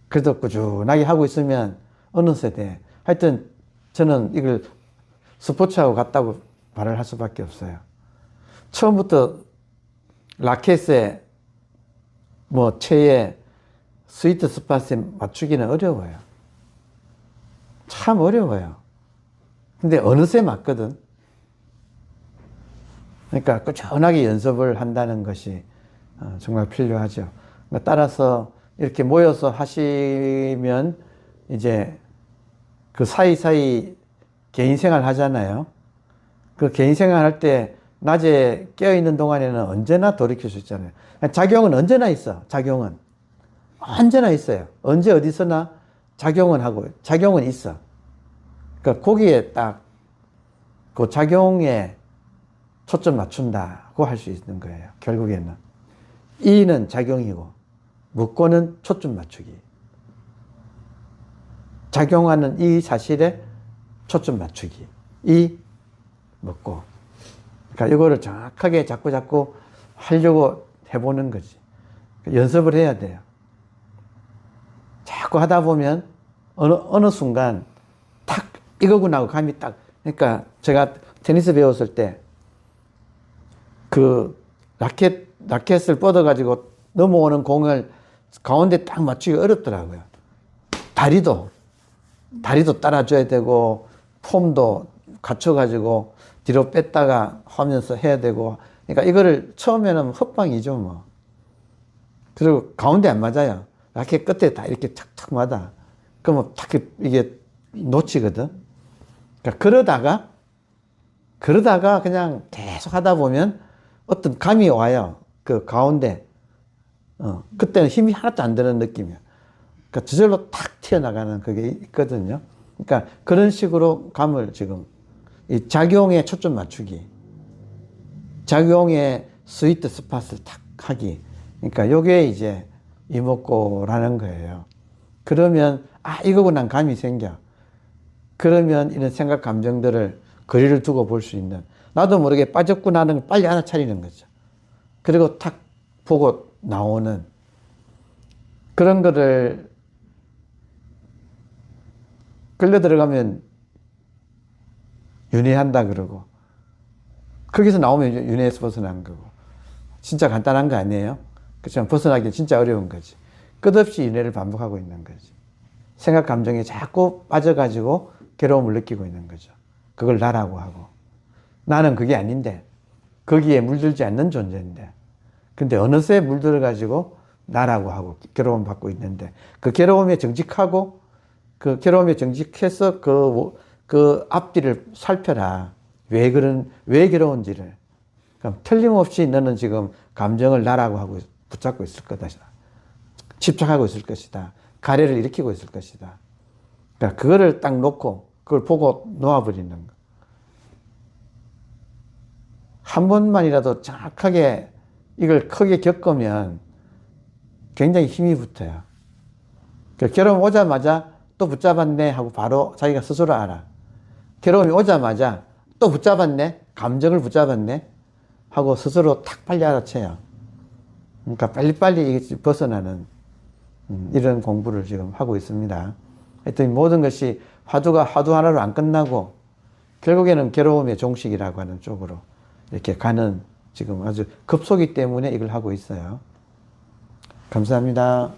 그래도 꾸준하게 하고 있으면 어느 세대 하여튼 저는 이걸 스포츠하고 같다고 말을 할 수밖에 없어요. 처음부터 라켓에 뭐 체에 스위트 스팟에 맞추기는 어려워요. 참 어려워요. 근데 어느새 맞거든. 그러니까 꾸준하게 연습을 한다는 것이 정말 필요하죠. 따라서 이렇게 모여서 하시면 이제 그 사이사이 개인 생활 하잖아요. 그 개인 생활 할 때 낮에 깨어있는 동안에는 언제나 돌이킬 수 있잖아요. 작용은 언제나 있어. 작용은. 언제나 있어요. 언제 어디서나 작용은 있어. 그러니까 거기에 딱 그 작용에 초점 맞춘다고 할 수 있는 거예요. 결국에는. 이는 작용이고, 묻고는 초점 맞추기. 작용하는 이 사실에 초점 맞추기. 이 먹고. 그러니까 이거를 정확하게 자꾸 하려고 해보는 거지. 연습을 해야 돼요. 자꾸 하다 보면 어느 순간 탁 이거구나 하고 감이 딱. 그러니까 제가 테니스 배웠을 때 그 라켓을 뻗어가지고 넘어오는 공을 가운데 딱 맞추기 어렵더라고요. 다리도 따라줘야 되고 폼도 갖춰가지고 뒤로 뺐다가 하면서 해야 되고. 그러니까 이거를 처음에는 헛방이죠 뭐. 그리고 가운데 안 맞아요. 라켓 끝에 다 이렇게 탁탁 맞아. 그러면 탁 이게 놓치거든. 그러니까 그러다가 그냥 계속 하다 보면 어떤 감이 와요. 그 가운데. 그때는 힘이 하나도 안 드는 느낌이야. 그러니까 저절로 탁 튀어나가는 그게 있거든요. 그러니까 그런 식으로 감을 지금 이 작용에 초점 맞추기, 작용에 스위트 스팟을 탁 하기. 그러니까 요게 이제 이목구라는 거예요. 그러면 이거구나 감이 생겨. 그러면 이런 생각 감정들을 거리를 두고 볼 수 있는, 나도 모르게 빠졌구나 하는 걸 빨리 알아차리는 거죠. 그리고 탁 보고 나오는 그런 거를 끌려 들어가면 윤회한다 그러고, 거기서 나오면 윤회에서 벗어난 거고. 진짜 간단한 거 아니에요? 그렇지만 벗어나기 진짜 어려운 거지. 끝없이 윤회를 반복하고 있는 거지. 생각 감정에 자꾸 빠져가지고 괴로움을 느끼고 있는 거죠. 그걸 나라고 하고. 나는 그게 아닌데, 거기에 물들지 않는 존재인데, 근데 어느새 물들어가지고 나라고 하고 괴로움 받고 있는데, 그 괴로움에 정직하고, 그 괴로움에 정직해서 그 앞뒤를 살펴라. 왜 괴로운지를. 그럼 틀림없이 너는 지금 감정을 나라고 하고 붙잡고 있을 거다. 집착하고 있을 것이다. 가래를 일으키고 있을 것이다. 그러니까 그거를 딱 놓고 그걸 보고 놓아버리는 거. 한 번만이라도 정확하게 이걸 크게 겪으면 굉장히 힘이 붙어요. 괴로움 오자마자 또 붙잡았네 하고 바로 자기가 스스로 알아. 괴로움이 오자마자 또 붙잡았네, 감정을 붙잡았네 하고 스스로 탁 빨리 알아채요. 그러니까 빨리빨리 벗어나는 이런 공부를 지금 하고 있습니다. 하여튼 모든 것이 화두 하나로 안 끝나고 결국에는 괴로움의 종식이라고 하는 쪽으로 이렇게 가는 지금 아주 급소기 때문에 이걸 하고 있어요. 감사합니다.